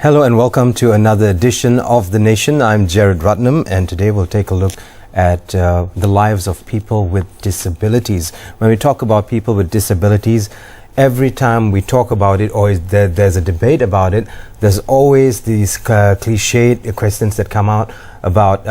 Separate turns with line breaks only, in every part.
Hello and welcome to another edition of The Nation. I'm Jared Ratnam, and today we'll take a look at the lives of people with disabilities. When we talk about people with disabilities, every time we talk about it or there's a debate about it, there's always these cliched questions that come out about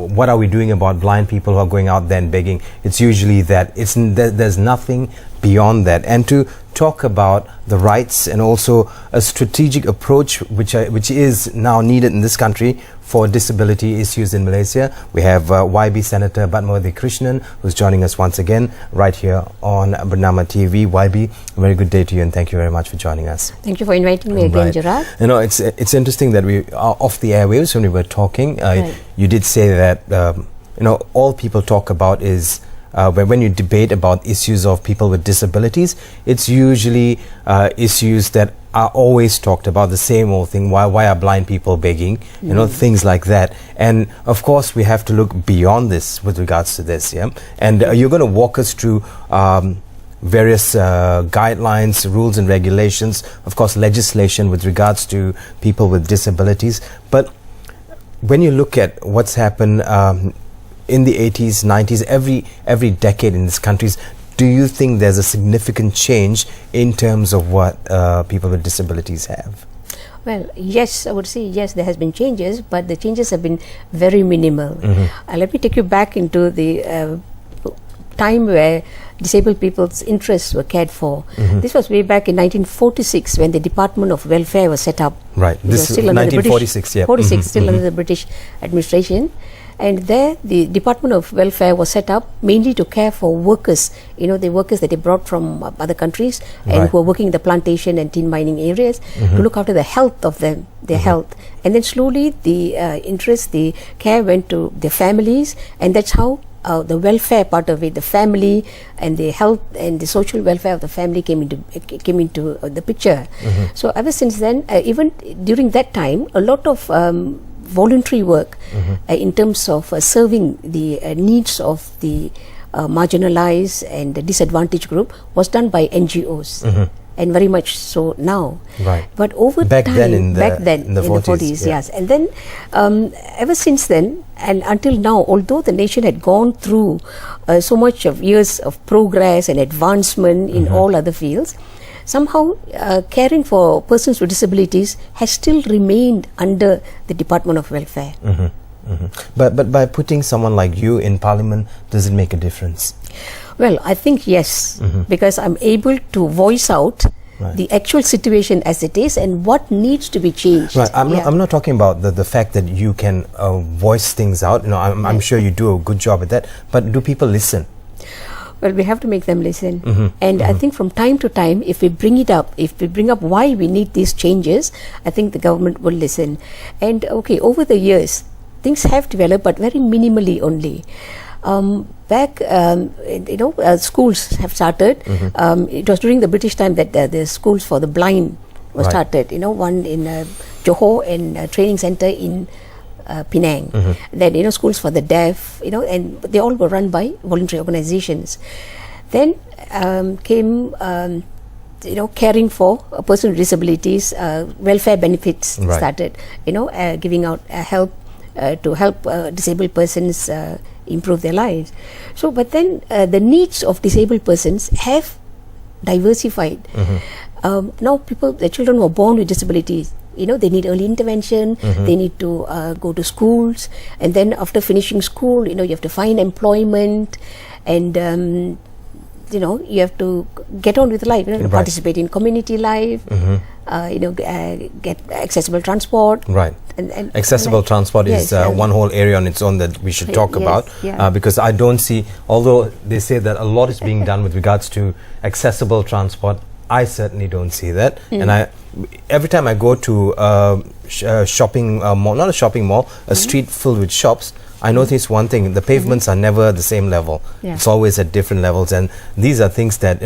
what are we doing about blind people who are going out there and begging. It's usually that there's nothing beyond that. And to talk about the rights and also a strategic approach which is now needed in this country for disability issues in Malaysia, we have YB Senator Batmawati Krishnan, who's joining us once again right here on Bernama TV. YB, a very good day to you, and thank you very much for joining us.
Thank you for inviting me again, Gerard.
You know, it's interesting that we are off the airwaves when we were talking. You did say that all people talk about is when you debate about issues of people with disabilities, it's usually issues that are always talked about, the same old thing. Why are blind people begging? You know, things like that. And of course, we have to look beyond this with regards to this. Yeah, and you're going to walk us through various guidelines, rules and regulations, of course legislation with regards to people with disabilities. But when you look at what's happened in the 80s, 90s, every decade in these countries, do you think there's a significant change in terms of what people with disabilities have?
Well, yes, I would say yes, there has been changes, but the changes have been very minimal. Let me take you back into the time where disabled people's interests were cared for. This was way back in 1946 when the Department of Welfare was set up.
Right, this is 1946, yeah.
46, still under the British administration. And there the Department of Welfare was set up mainly to care for workers, the workers that they brought from other countries and who were working in the plantation and tin mining areas, to look after the health of them, their health. And then slowly the care went to their families, and that's how the welfare part of it, the family and the health and the social welfare of the family came into the picture. So ever since then, even during that time, a lot of voluntary work in terms of serving the needs of the marginalized and the disadvantaged group was done by NGOs. And very much so now. Right. But over
back
time,
in the 40s,
yes. And then ever since then and until now, although the nation had gone through so much of years of progress and advancement in all other fields, somehow caring for persons with disabilities has still remained under the Department of Welfare.
But by putting someone like you in Parliament, does it make a difference?
Well, I think yes, because I'm able to voice out the actual situation as it is and what needs to be changed.
Right. I'm not talking about the fact that you can voice things out. I'm sure you do a good job at that. But do people listen?
Well, we have to make them listen. And I think from time to time, if we bring up why we need these changes, I think the government will listen. And over the years, things have developed, but very minimally only. Schools have started. It was during the British time that the schools for the blind were started. One in Johor and a training center in Penang. Then schools for the deaf. And they all were run by voluntary organizations. Then came caring for a person with disabilities. Welfare benefits started. Giving out help to help disabled persons improve their lives. So, but then the needs of disabled persons have diversified. Now the children who are born with disabilities, they need early intervention, they need to go to schools, and then after finishing school, you have to find employment, and you have to get on with life, participate in community life, get accessible transport.
Right. And accessible transport is one whole area on its own that we should talk about, because I don't see, although they say that a lot is being done with regards to accessible transport, I certainly don't see that. And every time I go to a shopping mall, not a shopping mall, a street filled with shops, I notice one thing: the pavements are never the same level. It's always at different levels, and these are things that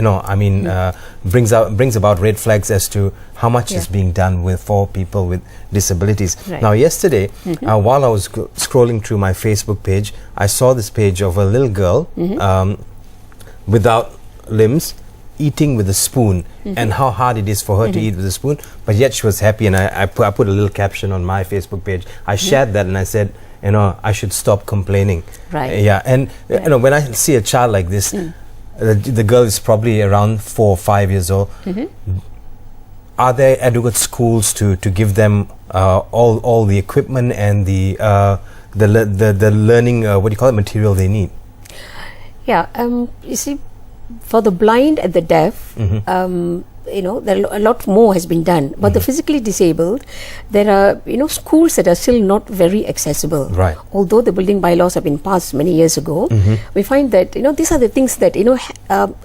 brings about red flags as to how much is being done for people with disabilities. Now, yesterday, while I was scrolling through my Facebook page, I saw this page of a little girl without limbs eating with a spoon and how hard it is for her to eat with a spoon, but yet she was happy. And I put a little caption on my Facebook page. I shared that and I said, I should stop complaining.
Right.
Yeah. And when I see a child like this, the girl is probably around 4 or 5 years old. Are there adequate schools to give them all the equipment and the learning material they need?
Yeah, you see, for the blind and the deaf, a lot more has been done. But the physically disabled, there are schools that are still not very accessible.
Right.
Although the building bylaws have been passed many years ago, we find that these are the things that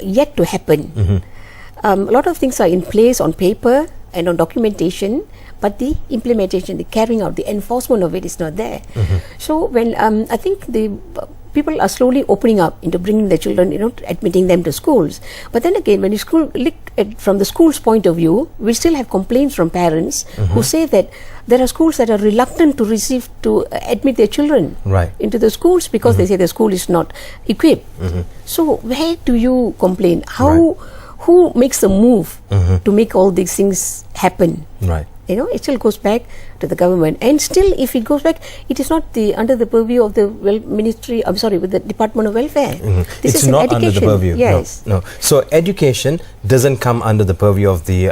yet to happen. A lot of things are in place on paper and on documentation, but the implementation, the carrying out, the enforcement of it is not there. So when I think the people are slowly opening up into bringing their children, admitting them to schools. But then again, when you look at from the school's point of view, we still have complaints from parents who say that there are schools that are reluctant to admit their children into the schools because they say the school is not equipped. So where do you complain? Who makes the move to make all these things happen?
Right.
It still goes back to the government, and still, if it goes back, it is not under the purview of the Ministry. I'm sorry, with the Department of Welfare. This
it's
is
not
education.
Under the purview.
Yes.
No. So education doesn't come under the purview of the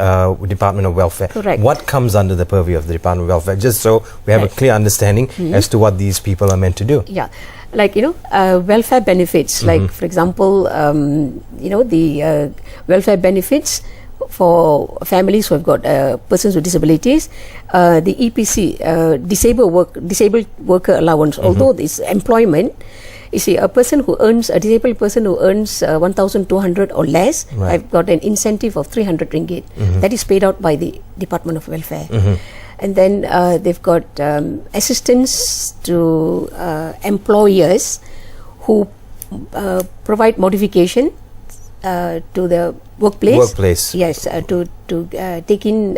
Department of Welfare.
Correct.
What comes under the purview of the Department of Welfare? Just so we have a clear understanding as to what these people are meant to do.
Yeah. Like welfare benefits. Like for example, the welfare benefits for families who have got persons with disabilities, the EPC, disabled worker allowance. Although this employment, you see, a disabled person who earns 1,200 or less, I've got an incentive of 300 ringgit. That is paid out by the Department of Welfare. And then they've got assistance to employers who provide modification to the workplace. Yes, to take in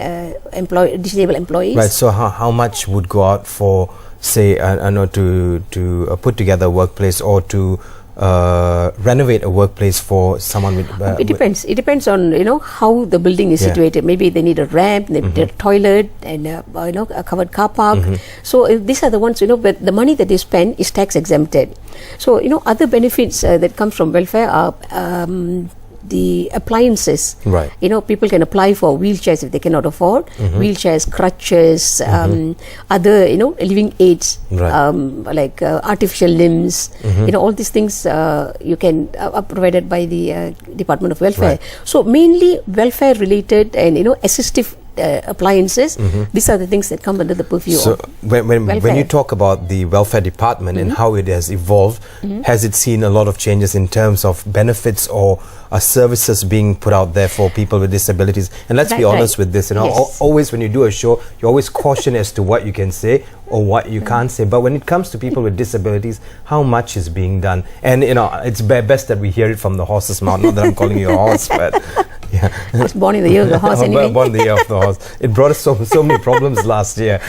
disabled employees.
Right. So how much would go out for, say, to put together a workplace or to renovate a workplace for someone with
it depends on how the building is situated. Maybe they need a ramp, they need a toilet, and a covered car park. So these are the ones but the money that they spend is tax exempted. So other benefits that come from welfare are the appliances.
Right.
People can apply for wheelchairs if they cannot afford wheelchairs, crutches, other living aids, like artificial limbs. All these things you can are provided by the Department of Welfare. So mainly welfare related and assistive appliances. These are the things that come under the purview of
when you talk about the welfare department and how it has evolved, has it seen a lot of changes in terms of benefits or services being put out there for people with disabilities? And let's be honest with this, always when you do a show, you always caution as to what you can say or what you can't say. But when it comes to people with disabilities, how much is being done? And it's best that we hear it from the horse's mouth. Not that I'm calling you a horse, but
I was born in the year of the horse anyway.
Born the year of the horse. It brought us so many problems last year.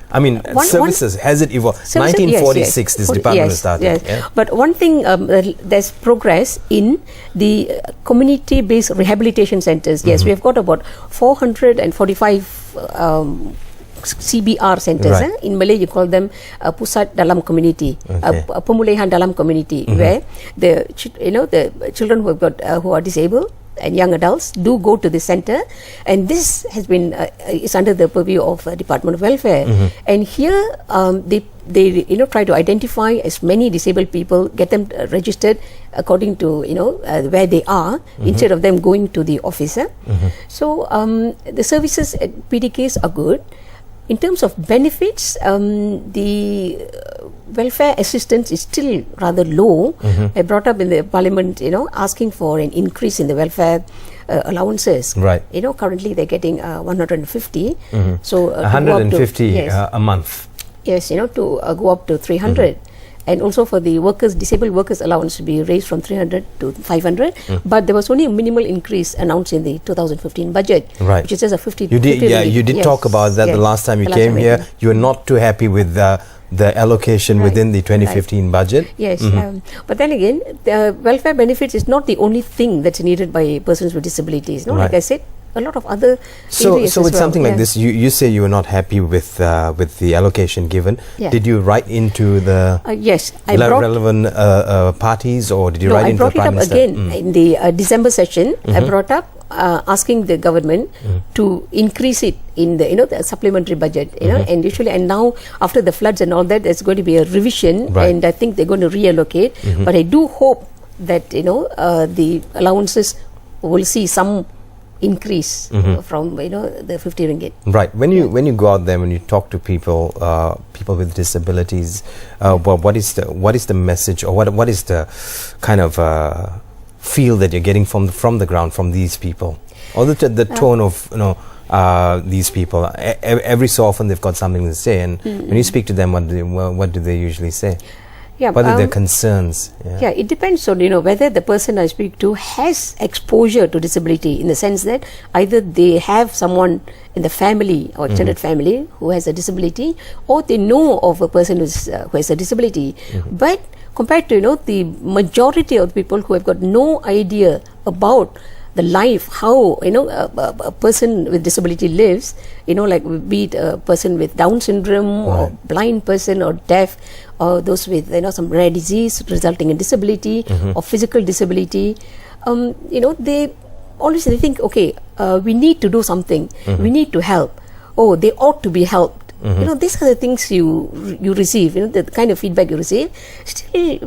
I mean, services, has it evolved? 1946, this department was started.
Yes. Yeah? But one thing, there's progress in the community-based rehabilitation centers. Yes, we have got about 445 CBR centers. In Malay, you call them Pusat Dalam Community, Pemulihan Dalam Community, where the children who have got who are disabled and young adults do go to the center, and this has been is under the purview of Department of Welfare. And here they try to identify as many disabled people, get them registered according to where they are, instead of them going to the office. So the services at PDKs are good. In terms of benefits, the welfare assistance is still rather low. I brought up in the parliament, asking for an increase in the welfare allowances.
Right.
Currently they're getting 150. So
150 a month.
Yes, to go up to 300. And also for the disabled workers allowance to be raised from 300 to 500. But there was only a minimal increase announced in the 2015 budget, which is just a 50.
You did talk about that the last time you came here. You were not too happy with the allocation
Right.
within the 2015 budget.
Yes, but then again, the welfare benefits is not the only thing that's needed by persons with disabilities. No, like
Right.
I said, a lot of other
So,
areas
so
as
with
well.
something like
Yeah.
this, you say you were not happy with the allocation given.
Yeah.
Did you write into the
Yes, I brought.
relevant parties, or did you
No,
write
I
into the
brought it
Prime
up
Minister?
again in the December session. I brought up asking the government to increase it in the the supplementary budget. And usually, and now after the floods and all that, there's going to be a revision,
Right.
and I think they're going to reallocate. But I do hope that the allowances will see some increase from the 50 ringgit.
Right. When you go out there, when you talk to people, people with disabilities, what is the message, or what is the kind of feel that you're getting from the ground from these people, or the tone of these people? Every so often they've got something to say, and when you speak to them, what do they usually say?
Yeah,
What are their concerns?
Yeah, it depends on whether the person I speak to has exposure to disability, in the sense that either they have someone in the family or extended family who has a disability, or they know of a person who has a disability. But compared to the majority of people who have got no idea about the life, how a person with disability lives, like be it a person with Down syndrome, or blind person, or deaf, or those with some rare disease resulting in disability, or physical disability. They always think, okay, we need to do something, we need to help, oh, they ought to be helped. These are the things you receive, the kind of feedback you receive. Still,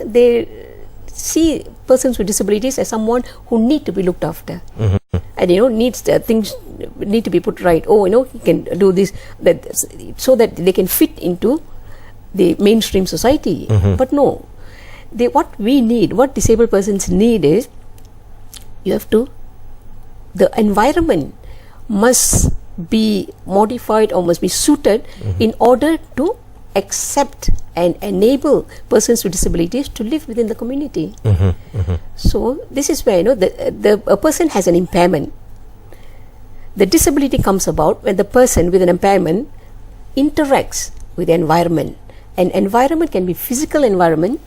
they see persons with disabilities as someone who need to be looked after, and needs things need to be put right. Oh, you can do this, that, so that they can fit into the mainstream society. But no, what disabled persons need is, the environment must be modified or must be suited in order to accept and enable persons with disabilities to live within the community. So this is where a person has an impairment. The disability comes about when the person with an impairment interacts with the environment. An environment can be physical environment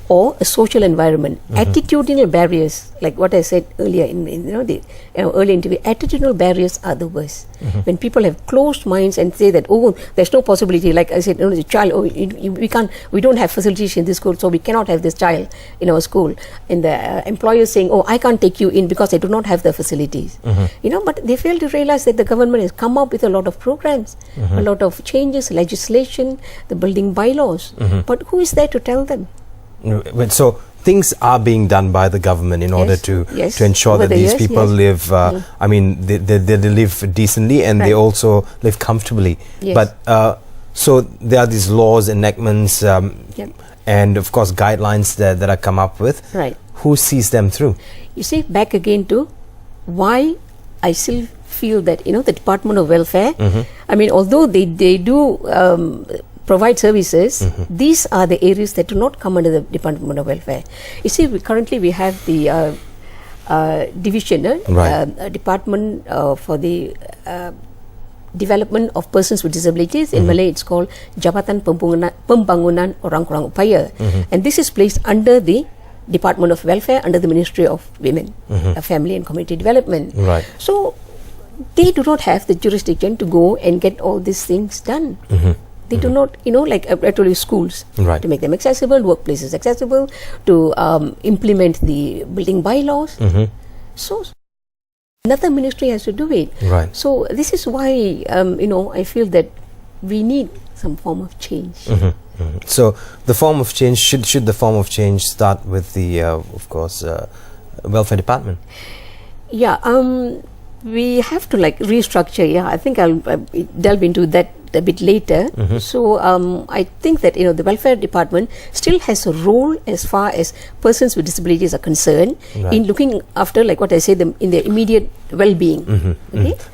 or a social environment. Attitudinal barriers, like what I said earlier in the early interview, attitudinal barriers are the worst. When people have closed minds and say that, oh, there's no possibility, like I said, the child, oh, we don't have facilities in this school, so we cannot have this child in our school. And the employers saying, oh, I can't take you in because I do not have the facilities. But they fail to realize that the government has come up with a lot of programs, a lot of changes, legislation, the building bylaws. But who is there to tell them?
So things are being done by the government in order to ensure that these people live. I mean, they live decently, and they also live comfortably. But so there are these laws, enactments, and of course guidelines that are come up with.
Right.
Who sees them through?
You see, back again to why I still feel that the Department of Welfare. I mean, although they do provide services, these are the areas that do not come under the Department of Welfare. You see, currently we have the division, Department for the Development of Persons with Disabilities. In Malay, it's called Jabatan Pembangunan Orang-Orang Upaya, and this is placed under the Department of Welfare, under the Ministry of Women, Family and Community Development.
Right.
So they do not have the jurisdiction to go and get all these things done. They do not, like I told you, schools, to make them accessible, workplaces accessible, to implement the building bylaws. So another ministry has to do it.
Right.
So this is why, I feel that we need some form of change.
So the form of change, should the form of change start with the, of course, welfare department?
Yeah, we have to restructure. Yeah, I think I'll delve into that a bit later. So I think that the welfare department still has a role as far as persons with disabilities are concerned in looking after, like what I said, in their immediate well-being.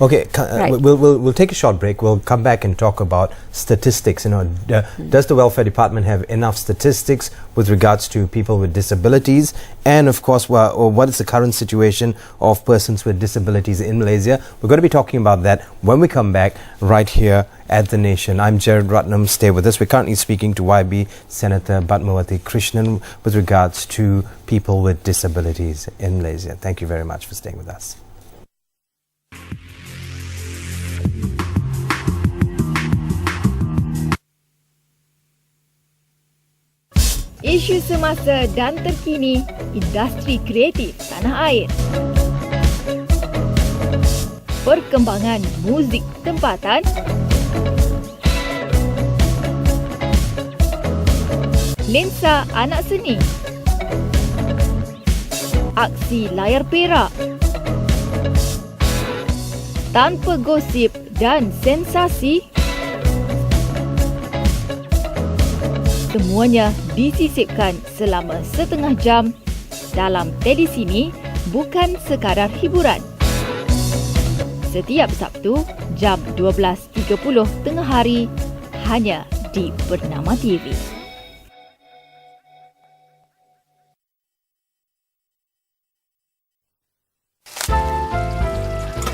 Okay, we'll take a short break. We'll come back and talk about statistics. Does the welfare department have enough statistics with regards to people with disabilities, and of course what is the current situation of persons with disabilities in Malaysia? We're going to be talking about that when we come back right here at The Nation. I'm Jared Ratnam. Stay with us. We're currently speaking to YB Senator Padmawati Krishnan with regards to people with disabilities in Malaysia. Thank you very much for staying with us.
Isu semasa dan terkini industri kreatif tanah air. Perkembangan muzik tempatan. Lensa anak seni. Aksi layar perak. Tanpa gosip dan sensasi, semuanya disisipkan selama setengah jam dalam Teddy Sini, bukan sekadar hiburan. Setiap Sabtu, jam 12.30 tengah hari, hanya di Bernama TV.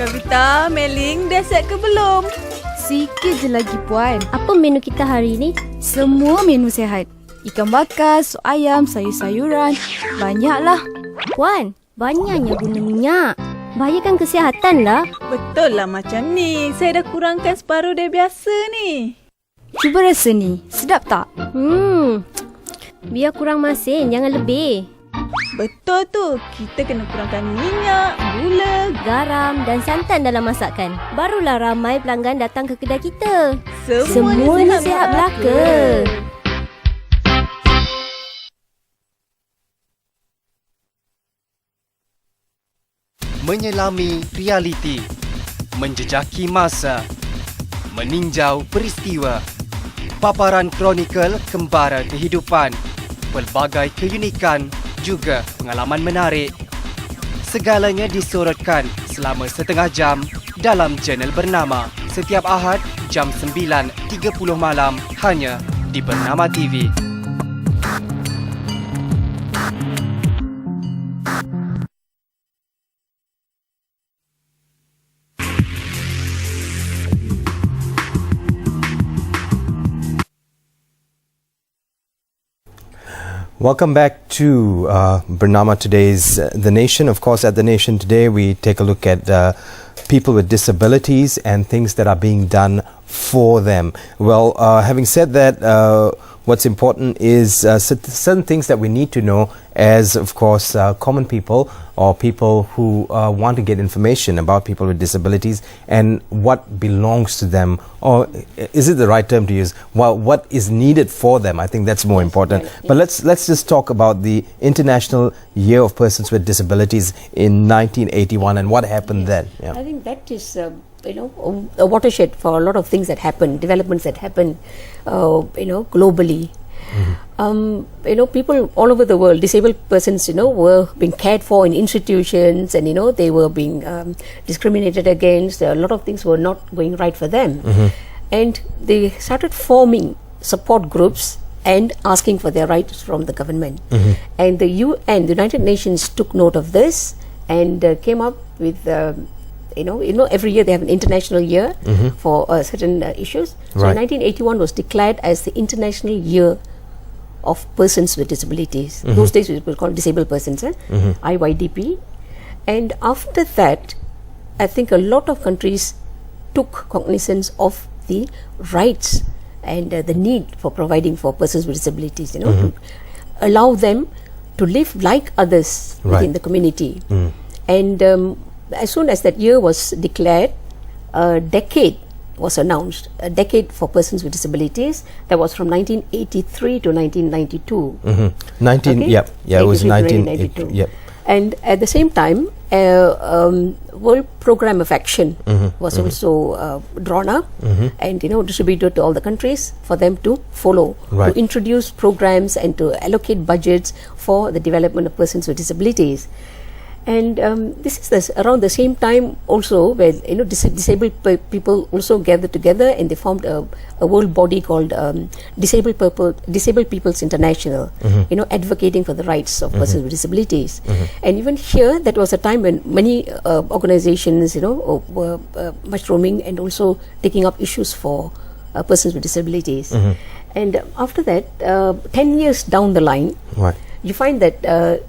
Kavita, Meling, dah set ke belum?
Sikit je lagi, Puan.
Apa menu kita hari ni?
Semua menu sihat. Ikan bakar, sup ayam, sayur-sayuran. Banyaklah.
Puan, banyaknya guna minyak. Bahayakan kesihatan lah.
Betul lah macam ni. Saya dah kurangkan separuh dari biasa ni.
Cuba rasa ni. Sedap tak?
Biar kurang masin, jangan lebih.
Betul tu. Kita kena kurangkan minyak, gula,
Garam dan santan dalam masakan. Barulah ramai pelanggan datang ke kedai kita.
Semuanya
sihat belaka.
Menyelami realiti, menjejaki masa, meninjau peristiwa, paparan kronikal kembara kehidupan, pelbagai keunikan juga pengalaman menarik. Segalanya disorotkan selama setengah jam dalam Jurnal Bernama setiap Ahad jam 9.30 malam hanya di Bernama TV.
Welcome back to Bernama Today's The Nation. Of course, at The Nation today, we take a look at people with disabilities and things that are being done for them. Well, having said that, what's important is certain things that we need to know as, of course, common people or people who want to get information about people with disabilities and what belongs to them, or is it the right term to use? Well, what is needed for them? I think that's more important.
Right,
But let's just talk about the International Year of Persons with Disabilities in 1981 and what happened then. Yeah.
I think that is, a watershed for a lot of things that happen, developments that happen, globally. People all over the world, disabled persons, were being cared for in institutions, and they were being discriminated against. A lot of things were not going right for them, and they started forming support groups and asking for their rights from the government. And the UN, the United Nations, took note of this and came up with. Every year they have an international year for certain issues. So
Right.
1981 was declared as the International Year of Persons with Disabilities. Those days we were called disabled persons, IYDP. And after that, I think a lot of countries took cognizance of the rights and the need for providing for persons with disabilities, to allow them to live like others within
Right.
the community. And as soon as that year was declared, a decade was announced, a decade for persons with disabilities. That was from 1983 to 1992. Okay?
It was
1992.
Yep.
And at the same time, World Program of Action was also drawn up and distributed to all the countries for them to follow,
Right.
to introduce programs and to allocate budgets for the development of persons with disabilities. And this is around the same time also where disabled people also gathered together and they formed a world body called Disabled People's International, advocating for the rights of persons with disabilities. And even here, that was a time when many organizations, were much roaming and also taking up issues for persons with disabilities. And after that, 10 years down the line,
Right.
you find that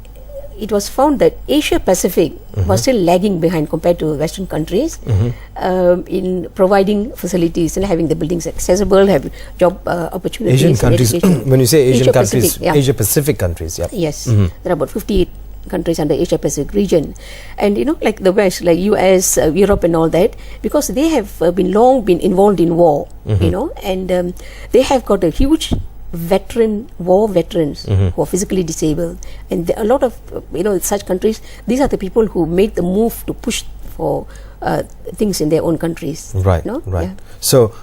it was found that Asia Pacific was still lagging behind compared to Western countries in providing facilities and having the buildings accessible, having job opportunities.
Asian
and
countries,
education.
when you say Asian
Asia
countries,
Pacific, yeah.
Asia Pacific countries, yeah.
Yes, there are about 58 countries under Asia Pacific region, and like the West, like US, Europe, and all that, because they have long been involved in war, and they have got a huge war veterans who are physically disabled, and a lot of such countries, these are the people who made the move to push for things in their own countries.
Right, right. Yeah. So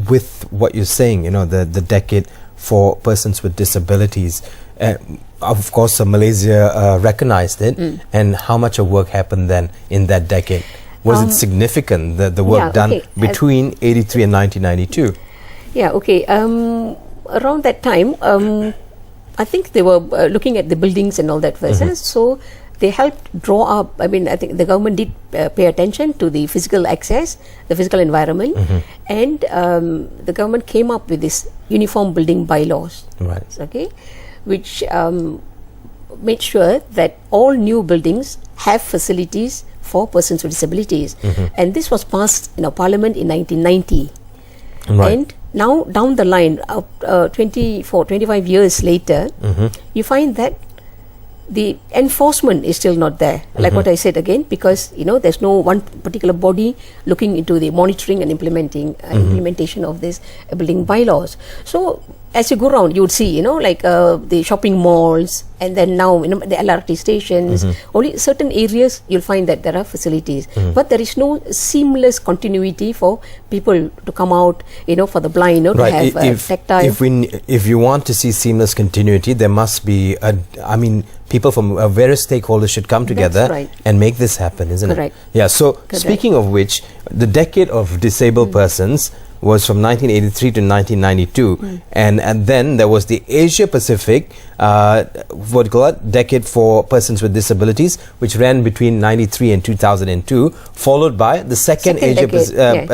with what you're saying, the decade for persons with disabilities, of course Malaysia recognized it, and how much of work happened then in that decade? Was it significant, the work done between 83 and 1992?
Yeah, okay. Around that time, I think they were looking at the buildings and all that first. So they helped draw up, I think the government did pay attention to the physical access, the physical environment, and the government came up with this uniform building bylaws,
right?
Okay, which made sure that all new buildings have facilities for persons with disabilities, and this was passed in a parliament in 1990.
Right.
And now down the line, 25 years later, you find that the enforcement is still not there, like what I said again, because there's no one particular body looking into the monitoring and implementation of this building bylaws. So as you go around, you would see like the shopping malls, and then now the LRT stations, only certain areas you'll find that there are facilities, but there is no seamless continuity for people to come out, for the blind,
right.
to have tactile.
If you want to see seamless continuity, there must be people from various stakeholders should come together and make this happen, isn't it? Yeah. So speaking of which, the decade of disabled persons was from 1983 to 1992, and then there was the Asia Pacific decade for persons with disabilities, which ran between 93 and 2002, followed by the second Asia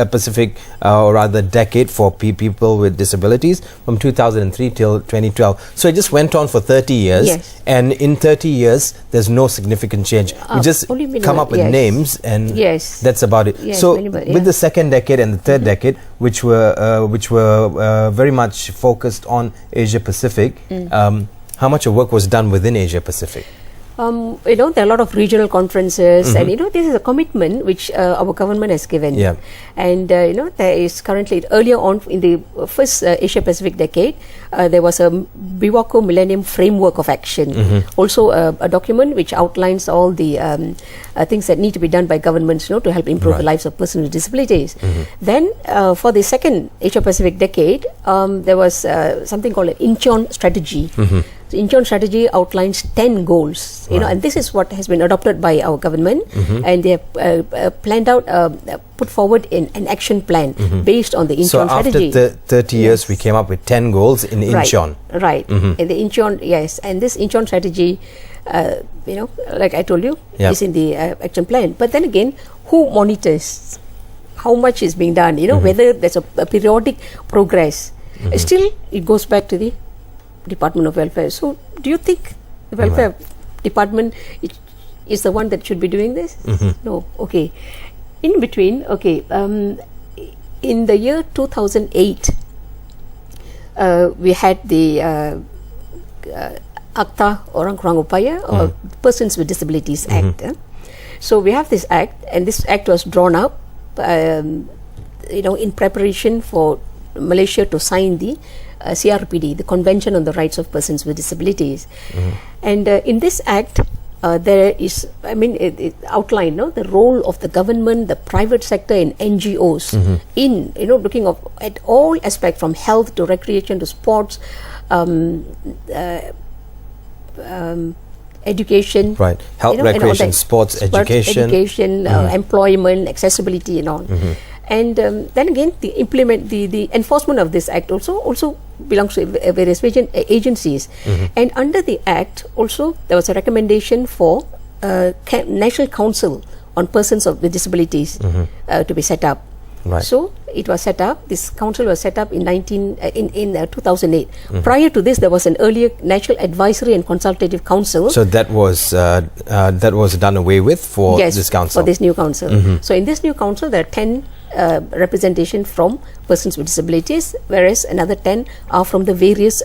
Pacific, or rather decade for people with disabilities from 2003 till 2012. So it just went on for 30 years, and in 30 years there's no significant change. We just come up with names, and that's about it. So with the second decade and the third decade, which were very much focused on Asia Pacific, how much of work was done within Asia Pacific?
There are a lot of regional conferences, and this is a commitment which our government has given.
Yeah.
And there is currently, earlier on in the first Asia Pacific decade, there was a BIWACO Millennium Framework of Action, also a document which outlines all the things that need to be done by governments, to help improve the lives of persons with disabilities. Then for the second Asia Pacific decade, there was something called an Incheon strategy. The Incheon strategy outlines 10 goals, and this is what has been adopted by our government, and they have planned out, put forward an action plan based on the Incheon strategy.
So after 30 years, we came up with 10 goals in Incheon.
Right. And the Incheon, and this Incheon strategy, like I told you, is in the action plan. But then again, who monitors how much is being done? Whether there's a periodic progress. Still, it goes back to the Department of Welfare. So do you think the Welfare Department is the one that should be doing this? No. Okay. In between, in the year 2008, we had the Akta Orang Kurang Upaya, or Persons with Disabilities Act. So we have this act, and this act was drawn up in preparation for Malaysia to sign the CRPD, the Convention on the Rights of Persons with Disabilities. And in this act, there is, it outlined the role of the government, the private sector, and NGOs in looking at all aspects, from health to recreation to sports, education,
Right. Health,
and all
recreation,
that.
sports, education.
Employment, accessibility, and all. And then again, the enforcement of this act also belongs to various agencies. And under the act, also there was a recommendation for National Council on Persons with Disabilities to be set up.
Right.
So it was set up. This council was set up in 2008. Prior to this, there was an earlier National Advisory and Consultative Council.
So that was done away with for this council.
For this new council. So in this new council, there are 10 representation from persons with disabilities, whereas another 10 are from the various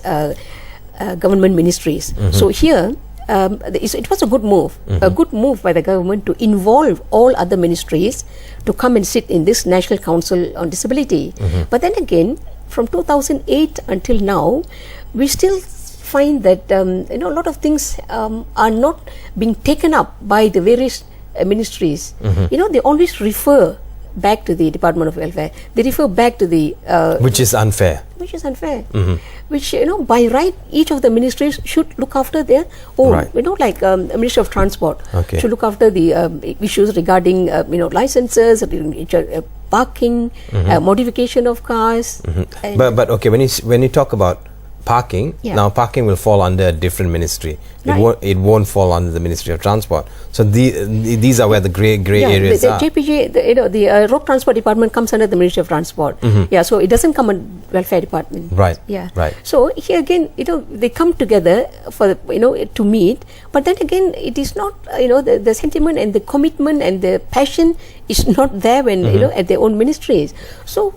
government ministries. So here, it was a good move by the government to involve all other ministries to come and sit in this National Council on Disability. But then again, from 2008 until now, we still find that a lot of things are not being taken up by the various ministries. They always refer back to the Department of Welfare. They refer back to the
which is unfair.
Which by right, each of the ministries should look after their own.
Right.
Like Ministry of Transport
Okay.
should look after the issues regarding licenses, parking, modification of cars. And
But okay, when you talk about parking, now parking will fall under a different ministry. It won't fall under the Ministry of Transport. So these are where the grey areas
the
are.
JPG, the Road Transport Department comes under the Ministry of Transport. So it doesn't come under Welfare Department.
Right.
Yeah.
Right.
So here again, they come together for to meet. But then again, it is not the sentiment and the commitment and the passion is not there when at their own ministries. So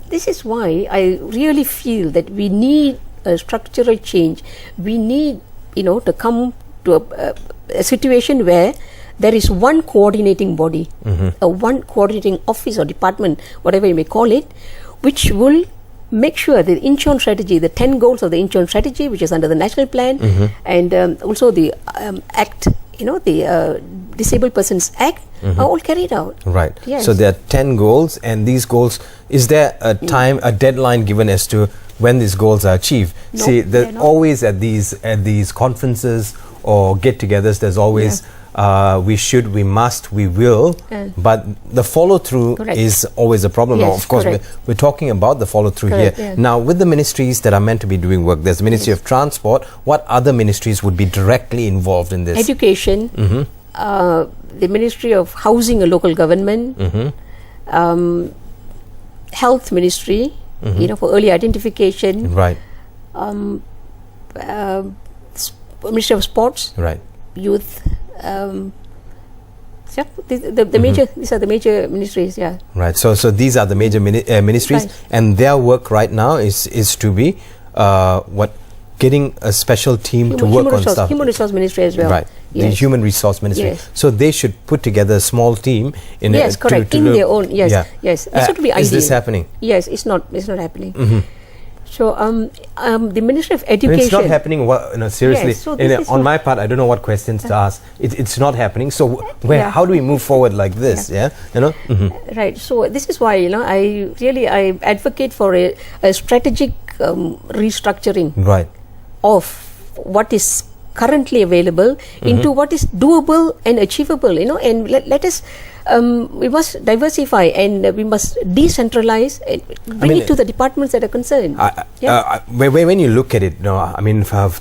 this is why I really feel that we need a structural change. We need to come to a situation where there is one coordinating body, one coordinating office or department, whatever you may call it, which will make sure the insurance strategy, the 10 goals of the insurance strategy, which is under the national plan, and also the act, the Disabled Persons Act, are all carried out.
Right.
Yes.
So there are 10 goals, and these goals, is there a deadline given as to when these goals are achieved?
No,
See,
they're not.
always at these conferences or get-togethers, there's always we should, we must, we will, but the follow-through
Correct.
is always a problem. Now,
Yes,
of course,
correct.
we're talking about the follow-through
Correct,
here.
yeah.
Now, with the ministries that are meant to be doing work, there's the Ministry of Transport. What other ministries would be directly involved in this?
Education, the Ministry of Housing and Local Government, Health Ministry, for early identification,
Right.
Ministry of Sports,
Right.
Youth. The major. These are the major ministries. Yeah.
Right. So these are the major ministries,
Right.
and their work right now is to be getting a special team to work on stuff.
Human Resource Ministry as well.
Right. The
Yes.
Human Resource Ministry.
Yes.
So they should put together a small team in
Yes, correct. In their own. Yes.
Yeah.
Yes. This would be ideal.
Is this happening?
Yes. It's not happening. So the Ministry of Education.
I mean, it's not happening. Seriously.
Yes, so this is
On
what-
my part, I don't know what questions to ask. It's not happening. So
Yeah.
how do we move forward like this? Yeah.
Right. So this is why I advocate for a strategic restructuring
Right.
of what is currently available into what is doable and achievable. And let us. We must diversify and we must decentralize and bring it to the departments that are concerned.
When you look at it,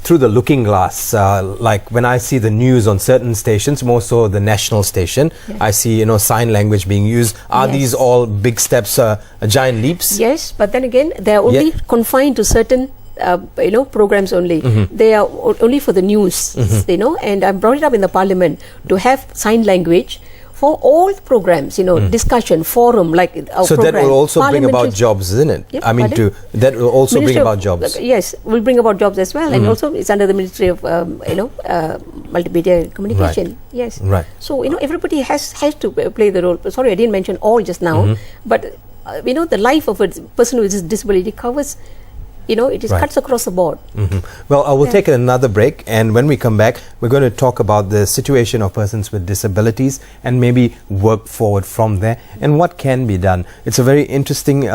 through the looking glass, like when I see the news on certain stations, more so the national station, I see sign language being used. Are
Yes.
these all big steps, giant leaps?
Yes, but then again, they are only confined to certain programs only. They are only for the news, and I brought it up in the parliament to have sign language for all programs, discussion, forum, like our
So that
program,
will also bring about
parliamentary-
jobs, isn't it?
Yep,
that will also bring
Ministry
about
of-
jobs.
Yes, will bring about jobs as well, and also it's under the Ministry of Multimedia Communication. Yes,
Right.
So everybody has to play the role. Sorry, I didn't mention all just now, but the life of a person with disability covers. It
Right.
cuts across the board.
Well, I will take another break, and when we come back, we're going to talk about the situation of persons with disabilities and maybe work forward from there and what can be done. It's a very interesting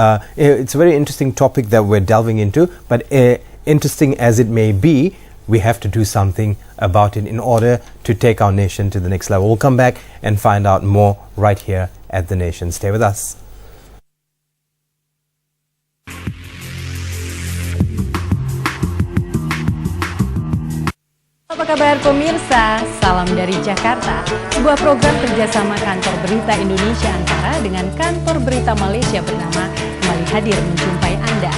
topic that we're delving into, but interesting as it may be, we have to do something about it in order to take our nation to the next level. We'll come back and find out more right here at The Nation. Stay with us.
Apa kabar pemirsa? Salam dari Jakarta. Sebuah program kerjasama Kantor Berita Indonesia Antara dengan Kantor Berita Malaysia bernama kembali hadir menjumpai Anda.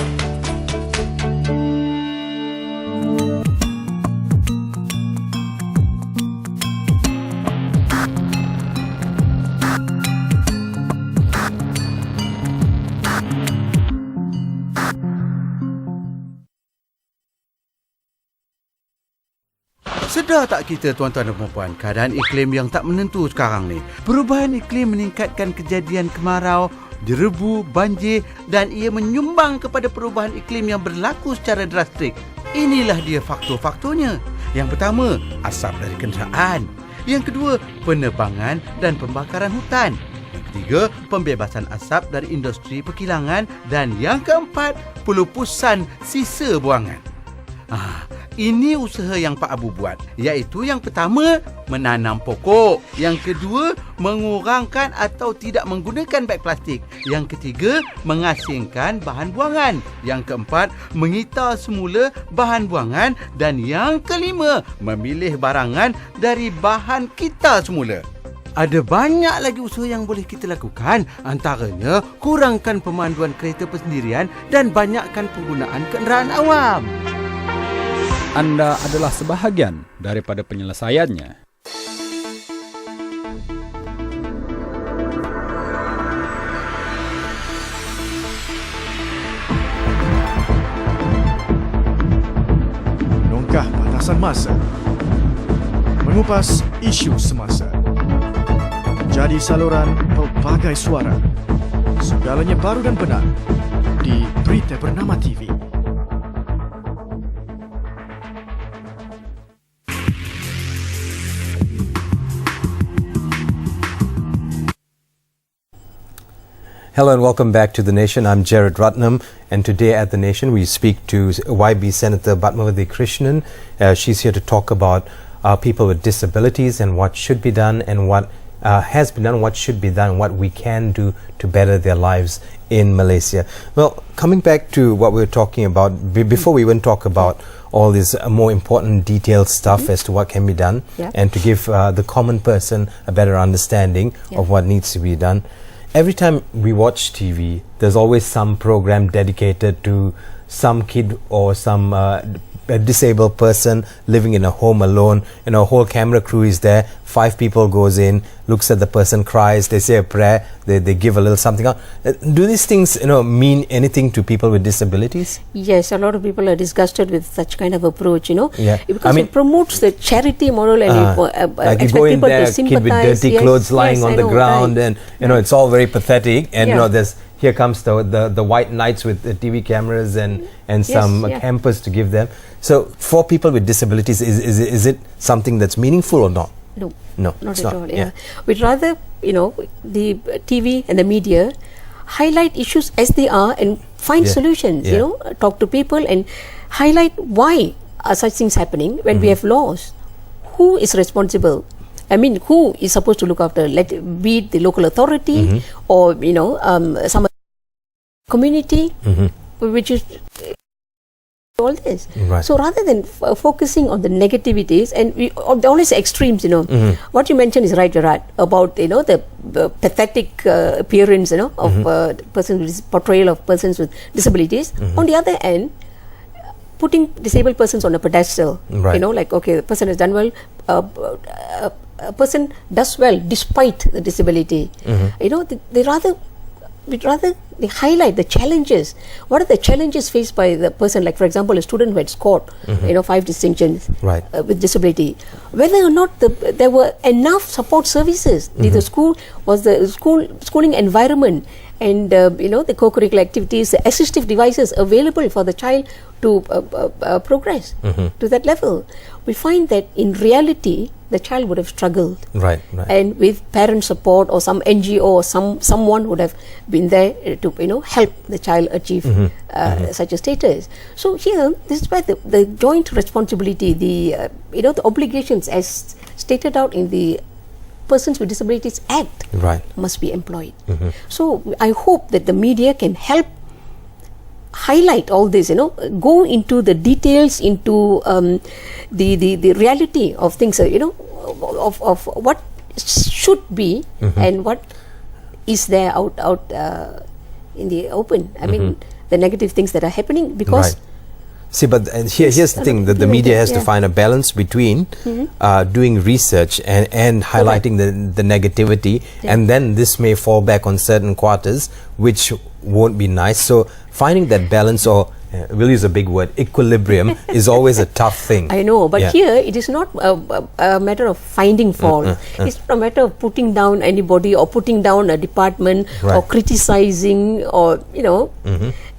Sedar tak kita tuan-tuan dan puan-puan, keadaan iklim yang tak menentu sekarang ni. Perubahan iklim meningkatkan kejadian kemarau, derebu, banjir dan ia menyumbang kepada perubahan iklim yang berlaku secara drastik. Inilah dia faktor-faktornya. Yang pertama, asap dari kenderaan. Yang kedua, penebangan dan pembakaran hutan. Yang ketiga, pembebasan asap dari industri perkilangan. Dan yang keempat, pelupusan sisa buangan. Ini usaha yang Pak Abu buat, iaitu yang pertama, menanam pokok. Yang kedua, mengurangkan atau tidak menggunakan beg plastik. Yang ketiga, mengasingkan bahan buangan. Yang keempat, mengitar semula bahan buangan. Dan yang kelima, memilih barangan dari bahan kita semula. Ada banyak lagi usaha yang boleh kita lakukan. Antaranya, kurangkan pemanduan kereta persendirian dan banyakkan penggunaan kenderaan awam.
Anda adalah sebahagian daripada penyelesaiannya.
Menongkah batasan masa. Mengupas isu semasa. Jadi saluran pelbagai suara. Segalanya baru dan benar di Berita Bernama TV.
Hello and welcome back to The Nation. I'm Jared Ratnam, and today at The Nation we speak to YB Senator Padmawati Krishnan. She's here to talk about people with disabilities and what should be done and what has been done, what should be done, what we can do to better their lives in Malaysia. Well, coming back to what we were talking about, before we even talk about all this more important detailed stuff as to what can be done and to give the common person a better understanding of what needs to be done. Every time we watch TV, there's always some program dedicated to some kid or some a disabled person living in a home alone. A whole camera crew is there. 5 people goes in, looks at the person, cries, they say a prayer, they give a little something out. Do these things, mean anything to people with disabilities?
Yes, a lot of people are disgusted with such kind of approach,
Yeah.
because it promotes the charity moral and
like you
expect
go in
people
there,
to
kid with
sympathize.
dirty clothes lying on the ground,
right.
and it's all very pathetic. And here comes the white knights with the TV cameras and some campers to give them. So for people with disabilities, is it something that's meaningful or not?
No, not at all. Yeah. We'd rather, the TV and the media highlight issues as they are and find solutions. Talk to people and highlight why are such things happening when we have laws. Who is responsible? I mean, who is supposed to look after? Let it be the local authority or some community, which is all this.
Right.
So rather than focusing on the negativities and always extremes, what you mentioned is right, Gerard, about the pathetic appearance, of persons, portrayal of persons with disabilities. On the other end, putting disabled persons on a pedestal, like okay, the person has done well. A person does well despite the disability. We'd rather they highlight the challenges. What are the challenges faced by the person? Like, for example, a student who had scored, 5 distinctions with disability. Whether or not there were enough support services. The school was the schooling environment and the co-curricular activities, the assistive devices available for the child to progress to that level. We find that in reality, the child would have struggled.
Right, right.
And with parent support or some NGO or someone would have been there to help the child achieve such a status. So here, this is where the joint responsibility, the obligations as stated out in the Persons with Disabilities Act must be employed. So I hope that the media can help highlight all this, go into the details, into the reality of things, of what should be and what is there out in the open. I mean, the negative things that are happening because.
See, but here's the thing, that the media has to find a balance between doing research and highlighting the negativity, and then this may fall back on certain quarters, which won't be nice. So finding that balance, or we'll use a big word, equilibrium, is always a tough thing.
I know, but here it is not a matter of finding fault. It's not a matter of putting down anybody or putting down a department or criticizing or,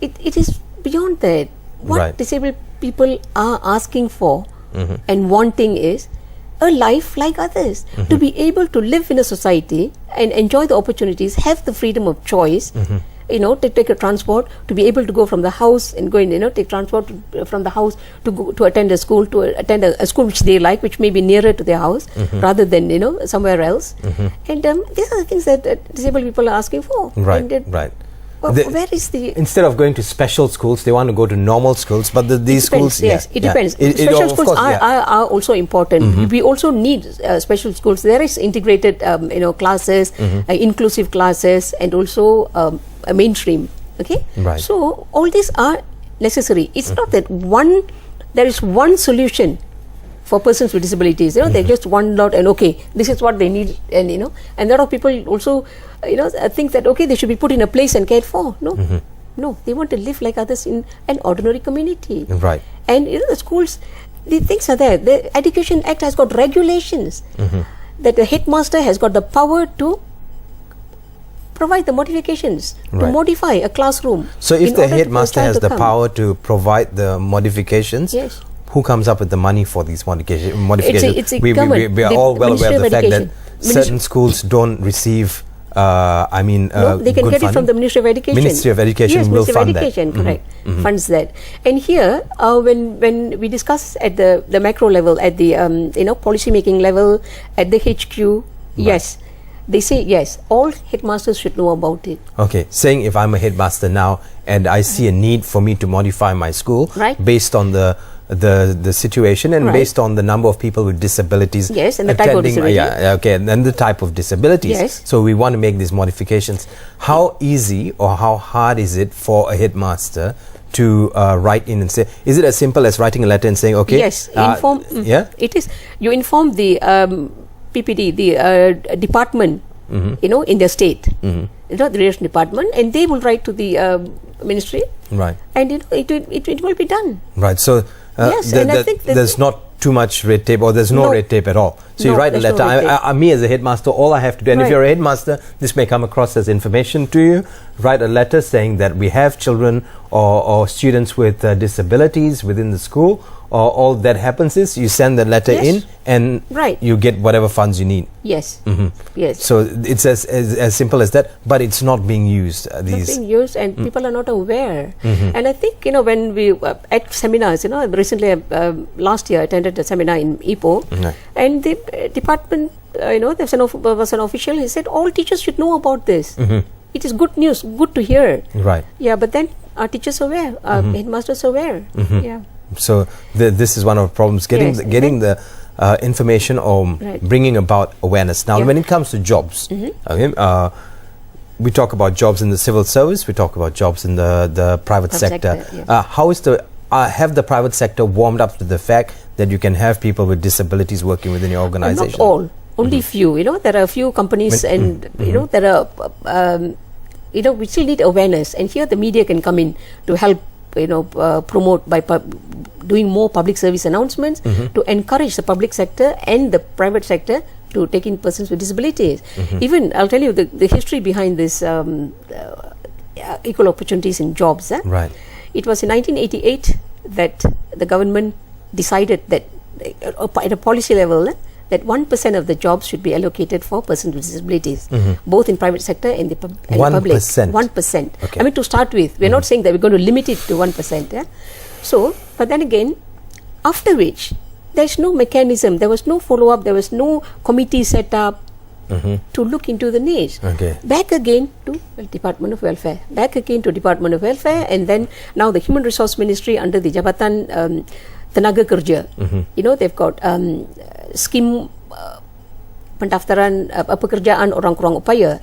it is beyond that. What disabled people are asking for and wanting is a life like others, to be able to live in a society and enjoy the opportunities, have the freedom of choice, to take a transport, to be able to go from the house and go and take transport from the house to go to attend a school, a school which they like, which may be nearer to their house rather than somewhere else. And these are the things that disabled people are asking for.
Right.
Where is the...
Instead of going to special schools, they want to go to normal schools, but these schools...
Yes, it depends. Special schools are also important. We also need special schools. There is integrated, classes, inclusive classes, and also a mainstream. Okay?
Right.
So, all these are necessary. It's not that there is one solution for persons with disabilities. They just one lot and this is what they need, and and a lot of people also think that they should be put in a place and cared for. No, they want to live like others in an ordinary community.
Right.
And the schools, the things are there. The Education Act has got regulations that the headmaster has got the power to provide the modifications, to modify a classroom.
So if the headmaster has the power to provide the modifications, who comes up with the money for these modifications? We are all well aware of the fact that certain schools don't receive
they can get it from the Ministry of Education.
Ministry of Education will fund that.
Correct. Funds that. And here, when we discuss at the macro level, at the policy making level, at the HQ, yes, they say yes, all headmasters should know about it.
Okay, saying if I'm a headmaster now and I see a need for me to modify my school based on the situation and based on the number of people with disabilities,
and the type of disability,
and the type of disabilities. So we want to make these modifications. How easy or how hard is it for a headmaster to write in and say? Is it as simple as writing a letter and saying,
yes, inform? It is. You inform the PPD, the department, in their state, the relation department, and they will write to the ministry, and it will be done.
Right. So.
And I think
there's not too much red tape, or there's no red tape at all. So you write a letter. Me as a headmaster, all I have to do, and if you're a headmaster, this may come across as information to you, write a letter saying that we have children or students with disabilities within the school, or all that happens is you send the letter in and you get whatever funds you need.
Yes. Yes.
So it's as simple as that, but it's not being used.
Not being used, and people are not aware. And I think when we at seminars, recently last year I attended a seminar in Ipoh, and the department, there was an official. He said all teachers should know about this. It is good news, good to hear.
Right.
Yeah, but then are teachers aware? Are headmasters aware? Yeah.
So this is one of the problems, getting the information or bringing about awareness. Now, when it comes to jobs, we talk about jobs in the civil service, we talk about jobs in the private sector. How is have the private sector warmed up to the fact that you can have people with disabilities working within your organization?
Not all, only few. There are a few companies, and there are we still need awareness, and here the media can come in to help promote by doing more public service announcements to encourage the public sector and the private sector to take in persons with disabilities. Even I'll tell you the history behind this equal opportunities in jobs.
Right.
It was in 1988 that the government decided that at a policy level that 1% of the jobs should be allocated for persons with disabilities, both in private sector and the public.
1%.
1%.
Okay.
I mean, to start with, we're not saying that we're going to limit it to 1%. Yeah? So, but then again, after which, there's no mechanism, there was no follow-up, there was no committee set up to look into the needs.
Okay.
Back again to Department of Welfare. Back again to Department of Welfare, and then now the Human Resource Ministry under the Jabatan Tenaga Kerja. You know, they've got scheme pendaftaran pekerjaan orang kurang upaya.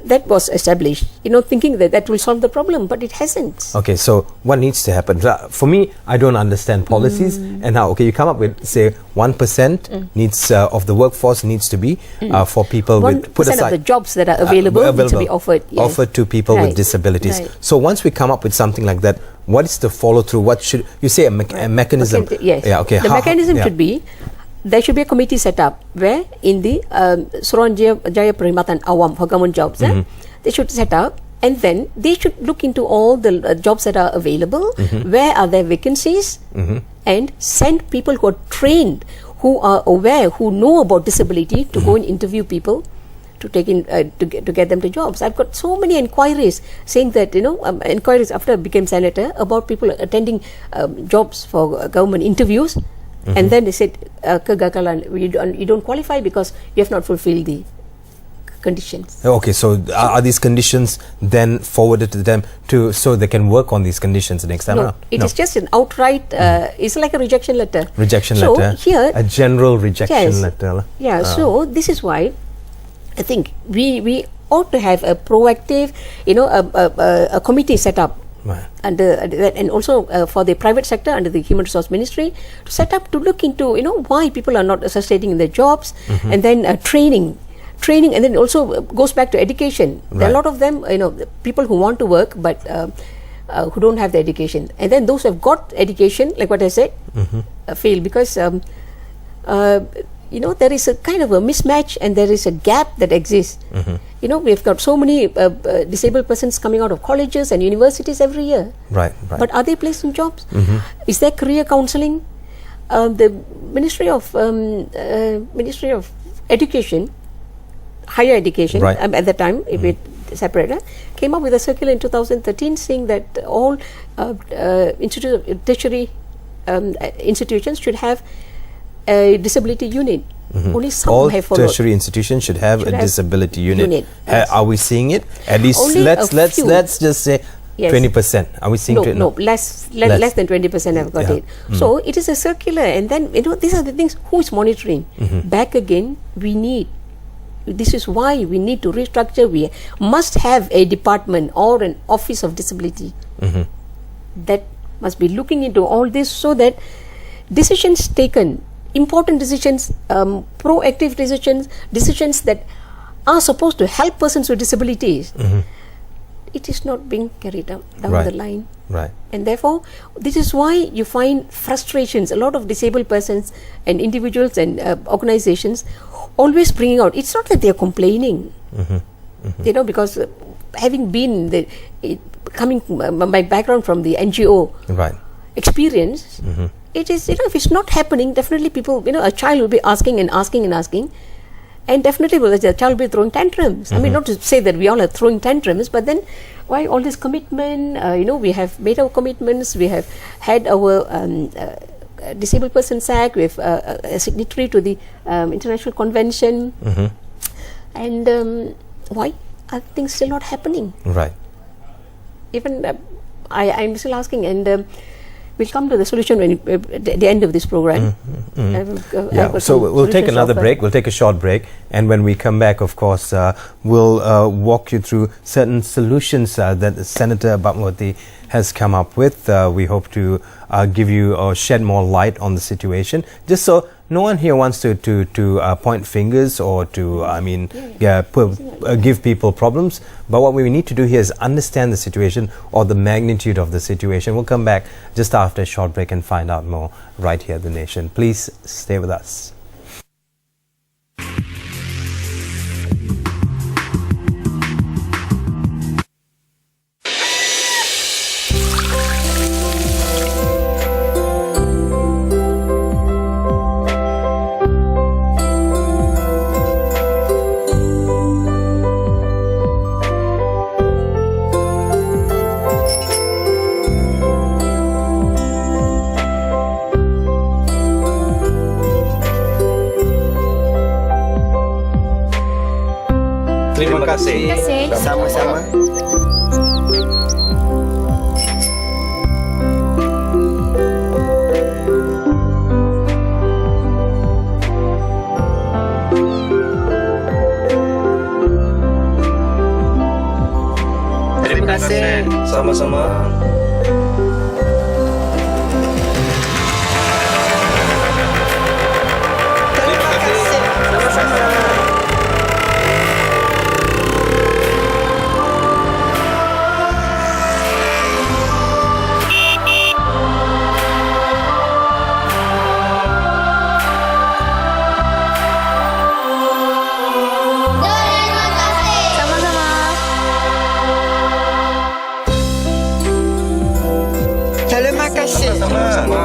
That was established, you know, thinking that that will solve the problem, but it hasn't.
Okay, so what needs to happen? For me, I don't understand policies and how. Okay, you come up with, say, 1% needs of the workforce needs to be for people with
1% of the jobs that are available need to be offered. Yes.
Offered to people with disabilities.
Right.
So once we come up with something like that, what is the follow through? What should you say? A mechanism?
Yes.
Yeah. Okay.
The mechanism should be. There should be a committee set up where in the Suruhanjaya Perkhidmatan Awam for government jobs, they should set up, and then they should look into all the jobs that are available, where are there vacancies, and send people who are trained, who are aware, who know about disability to go and interview people to take in to get them to jobs. I've got so many inquiries saying that, you know, inquiries after I became senator about people attending jobs for government interviews. And then they said, kegagalan, you don't qualify because you have not fulfilled the conditions.
Okay, so are these conditions then forwarded to them so they can work on these conditions the next time around?
It is just an outright, it's like a rejection letter.
Rejection
so
letter.
Here,
a general rejection letter.
Yeah, so this is why I think we ought to have a proactive, you know, a committee set up.
Right.
And also for the private sector under the Human Resource Ministry to set up to look into, you know, why people are not sustaining their jobs, and then training, and then also goes back to education. Right. There are a lot of them, you know, people who want to work but who don't have the education, and then those who have got education, like what I said, fail because you know, there is a kind of a mismatch and there is a gap that exists. You know, we've got so many disabled persons coming out of colleges and universities every year.
Right.
But are they placed in jobs? Is there career counselling? The Ministry of Education, Higher Education, at the time, if it separated, came up with a circular in 2013 saying that all tertiary institutions should have a disability unit. Only some
all
have followed.
Tertiary institutions should have a disability unit.
Yes.
Are we seeing it? At least
Only
let's just say 20%. Are we seeing it?
No, less than 20% have got it. So it is a circular, and then, you know, these are the things. Who is monitoring? Back again, this is why we need to restructure. We must have a department or an office of disability that must be looking into all this, so that decisions taken, important decisions, proactive decisions that are supposed to help persons with disabilities, it is not being carried out down the line.
Right.
And therefore, this is why you find frustrations. A lot of disabled persons and individuals and organizations always bringing out. It's not that they are complaining, you know, because having been coming my background from the NGO experience. It is, you know, if it's not happening, definitely people, you know, a child will be asking, and definitely the child will be throwing tantrums. I mean, not to say that we all are throwing tantrums, but then why all this commitment? You know, we have made our commitments, we have had our Disabled Persons Act, we have a signatory to the International Convention, and why are things still not happening?
Right.
Even I'm still asking, and we'll come to the solution when at the end of this program.
So we'll take another break. We'll take a short break, and when we come back, of course, we'll walk you through certain solutions that Senator Bhatmawati has come up with. We hope to give you or shed more light on the situation, just so no one here wants to point fingers or to give people problems. But what we need to do here is understand the situation or the magnitude of the situation. We'll come back just after a short break and find out more right here at The Nation. Please stay with us.
Terima kasih.
Sama-sama.
Terima kasih. Sama-sama. Terima kasih. Sama-sama.
Terima kasih.
Sama-sama.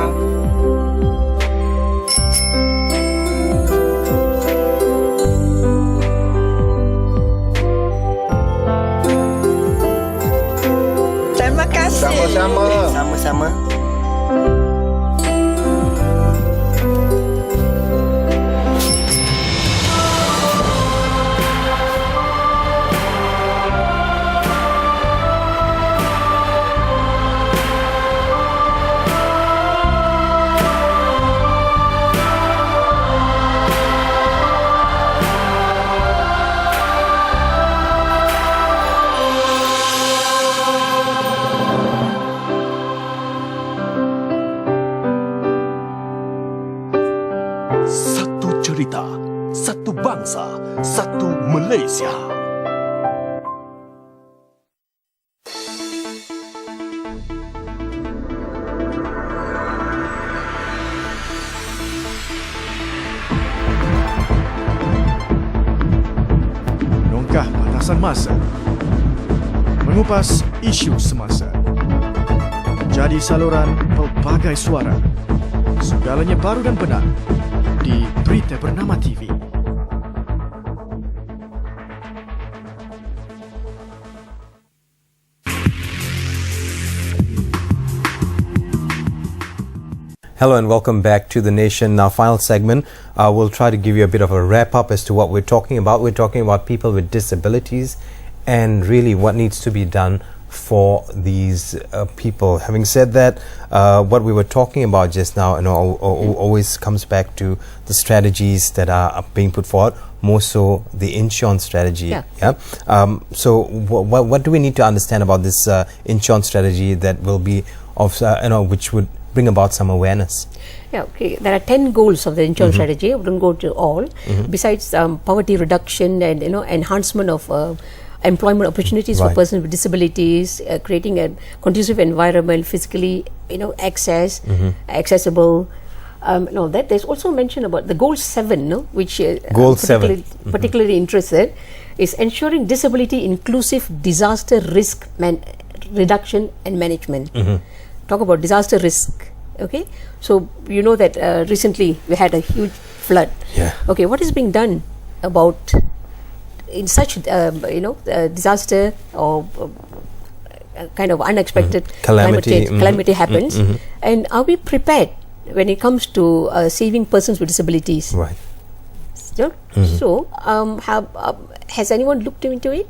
Terima kasih.
Sama-sama.
Sama-sama.
Satu cerita, satu bangsa, satu Malaysia. Menongkah batasan masa, mengupas isu semasa, jadi saluran pelbagai suara. Segalanya baru dan benar di Berita Bernama TV.
Hello and welcome back to The Nation. Now, final segment, we'll try to give you a bit of a wrap-up as to what we're talking about. We're talking about people with disabilities and really what needs to be done for these people. Having said that, what we were talking about just now, always comes back to the strategies that are being put forward, more so the insurance strategy. So what do we need to understand about this insurance strategy that will be of which would bring about some awareness?
Yeah, okay. There are 10 goals of the insurance strategy. I wouldn't go to all. Besides poverty reduction and enhancement of employment opportunities for persons with disabilities, creating a conducive environment, physically accessible. That there's also mention about the goal 7, which particularly interested, is ensuring disability inclusive disaster risk reduction and management. Talk about disaster risk. Okay, so you know that recently we had a huge flood. Okay, what is being done about in such disaster or kind of unexpected calamity happens, and are we prepared when it comes to saving persons with disabilities?
Right.
So has anyone looked into it?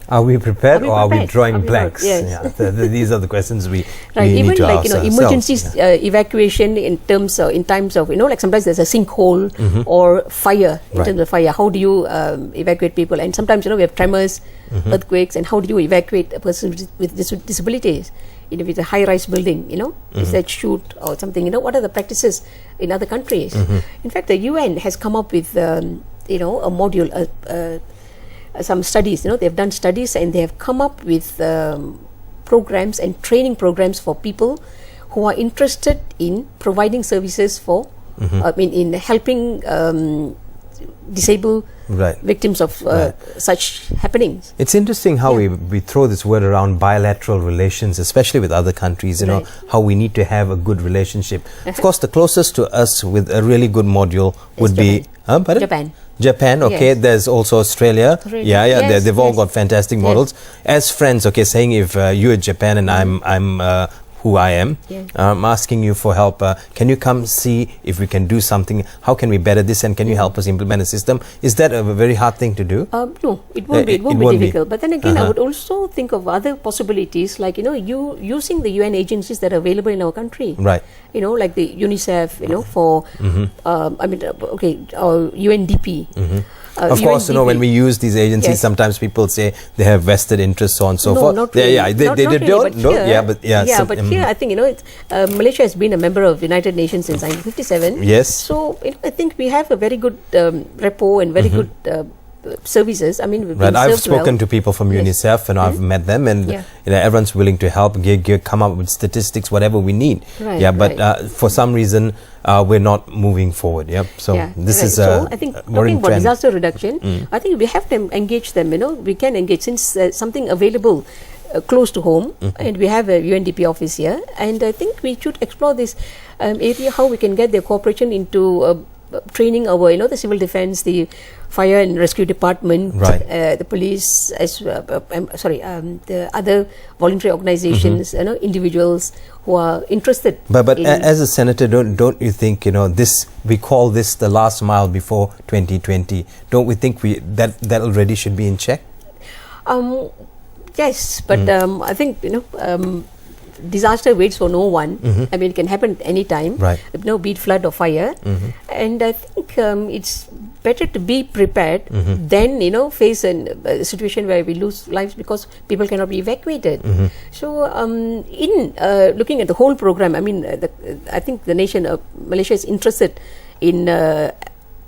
Are we prepared, or are we drawing blanks? Yes. These are the questions we
even
need to
like
ask
emergency evacuation in times of like sometimes there's a sinkhole or fire in terms of fire. How do you evacuate people? And sometimes we have tremors, earthquakes, and how do you evacuate a person with disabilities? If it's a high-rise building, is that shoot or something? What are the practices in other countries? In fact, the UN has come up with a module. Some studies, they've done studies and they have come up with programs and training programs for people who are interested in providing services for, in helping disabled victims of such happenings.
It's interesting how we throw this word around, bilateral relations, especially with other countries, how we need to have a good relationship. Of course, the closest to us with a really good module would be Japan, okay. Yes. There's also Australia. Yes, they've all got fantastic models. As friends, okay, saying if you're Japan and I'm who I am.
Yeah.
I'm asking you for help. Can you come see if we can do something? How can we better this? And can you help us implement a system? Is that a very hard thing to do?
No, it won't be. It won't be difficult. But then again, I would also think of other possibilities, like you using the UN agencies that are available in our country.
Right.
Like the UNICEF. For UNDP.
Of course, when we use these agencies, sometimes people say they have vested interests, so on and so forth.
Not really. But here, I think Malaysia has been a member of United Nations since 1957.
Yes.
So I think we have a very good rapport and very good services. I mean, we've been
I've
served
spoken
well.
to people from UNICEF, and I've met them, and everyone's willing to help, come up with statistics, whatever we need. But for some reason, we're not moving forward. So this is
so I think talking about disaster reduction, I think we have to engage them. We can engage since something available close to home, and we have a UNDP office here, and I think we should explore this area, how we can get their cooperation into training our the civil defense, the fire and rescue department, the police, the other voluntary organizations,
individuals
who are interested.
But as a senator, don't you think this, we call this the last mile before 2020? Don't we think that already should be in check?
Yes, but I think disaster waits for no one. I mean, it can happen at any time. Be it flood or fire. And I think it's better to be prepared than face a situation where we lose lives because people cannot be evacuated. So in looking at the whole program, I mean, I think the nation of Malaysia is interested in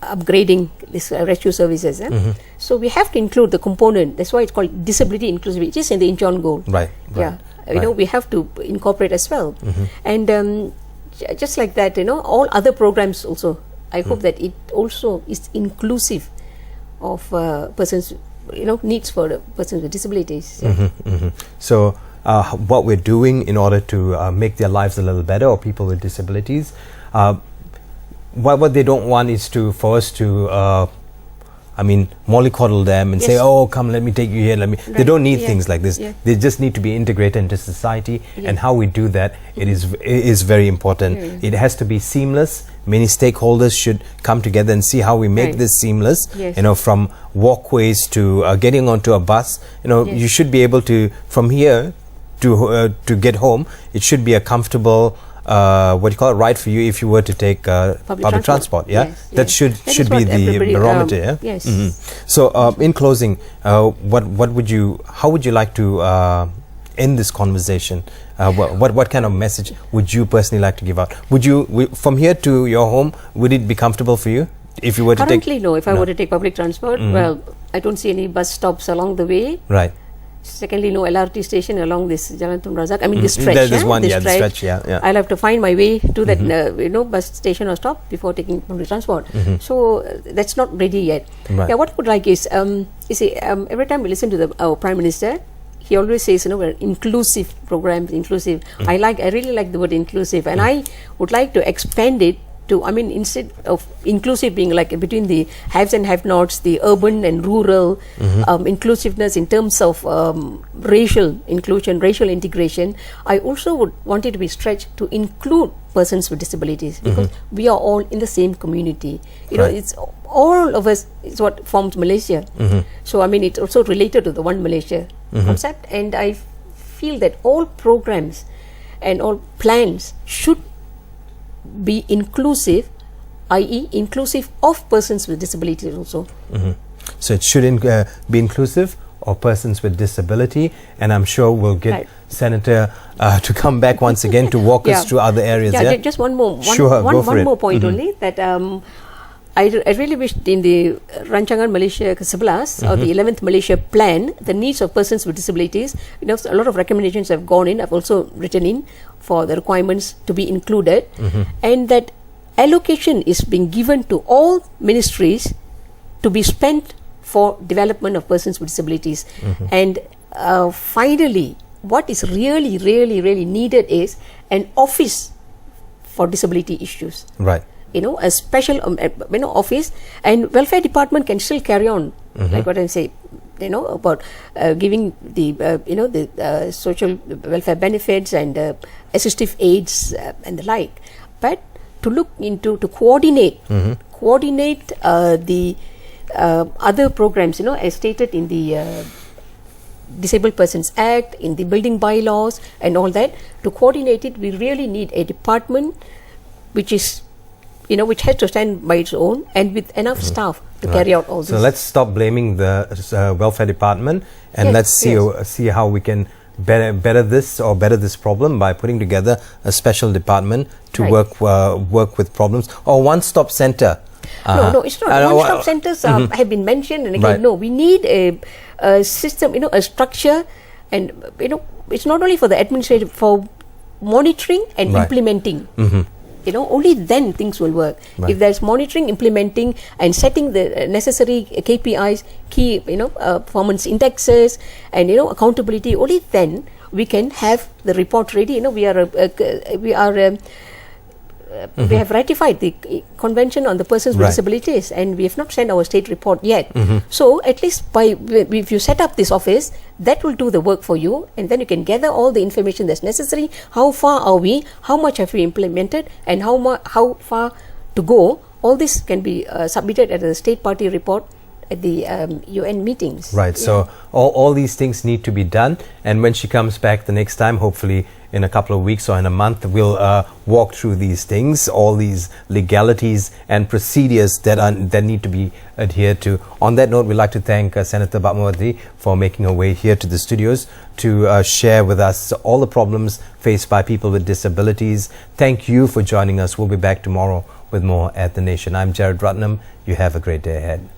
upgrading this rescue services. So we have to include the component. That's why it's called disability inclusive, which is in the Incheon goal. We have to incorporate as well. And just like that, all other programs also, I hope that it also is inclusive of persons, needs for the persons with disabilities.
So what we're doing in order to make their lives a little better, or people with disabilities, what they don't want is for us to mollycoddle them and say, oh, come, let me take you here. They don't need things like this. They just need to be integrated into society. And how we do that, it is very important. It has to be seamless. Many stakeholders should come together and see how we make this seamless. From walkways to getting onto a bus. You should be able to, from here to get home, it should be a comfortable ride for you if you were to take public transport. That should be the barometer. So in closing, how would you like to end this conversation? What kind of message would you personally like to give out? From here to your home, would it be comfortable for you if you were to
take? No. If I were to take public transport, well, I don't see any bus stops along the way. Secondly, no LRT station along this Jalan Tun Razak. I mean, this stretch.
There's one, this stretch.
I'll have to find my way to that, bus station or stop before taking public transport. So that's not ready yet. What I would like is, you see, every time we listen to our Prime Minister, he always says, we're inclusive programs, inclusive. I really like the word inclusive, and I would like to expand it to, instead of inclusive being like between the haves and have-nots, the urban and rural, inclusiveness in terms of racial inclusion, racial integration, I also would want it to be stretched to include persons with disabilities, because we are all in the same community. It's all of us is what forms Malaysia. So it's also related to the One Malaysia concept, and I feel that all programs and all plans should be inclusive, i.e. inclusive of persons with disabilities also.
So it should be inclusive of persons with disability, and I'm sure we'll get Senator to come back once again to walk us through other areas.
Just one more point only, that I really wish in the Rancangan Malaysia ke-11 or the 11th Malaysia Plan, the needs of persons with disabilities, a lot of recommendations have gone in. I've also written in for the requirements to be included, and that allocation is being given to all ministries to be spent for development of persons with disabilities. And finally, what is really, really, really needed is an office for disability issues. A special office, and welfare department can still carry on, like what I say, about giving the the social welfare benefits and assistive aids and the like, but to look into to coordinate the other programs, as stated in the Disabled Persons Act, in the building bylaws and all that. To coordinate it, we really need a department which is which has to stand by its own and with enough staff to carry out all this.
So let's stop blaming the welfare department and let's see how we can better this problem by putting together a special department to work with problems, or one-stop center.
No, it's not. One-stop centers have been mentioned, and again, no, we need a system, a structure, and it's not only for the administrative, for monitoring and implementing. Only then things will work. If there's monitoring, implementing, and setting the necessary KPIs, key performance indexes, and accountability, only then we can have the report ready. We have ratified the Convention on the Persons with Disabilities, and we have not sent our state report yet. So at least if you set up this office, that will do the work for you, and then you can gather all the information that's necessary. How far are we? How much have we implemented? And how far to go? All this can be submitted as a state party report at the UN meetings.
Right. So all these things need to be done, and when she comes back the next time, hopefully in a couple of weeks or in a month, we'll walk through these things, all these legalities and procedures that need to be adhered to. On that note, we'd like to thank Senator Padmawati for making her way here to the studios to share with us all the problems faced by people with disabilities. Thank you for joining us. We'll be back tomorrow with more at The Nation. I'm Jared Ratnam. You have a great day ahead.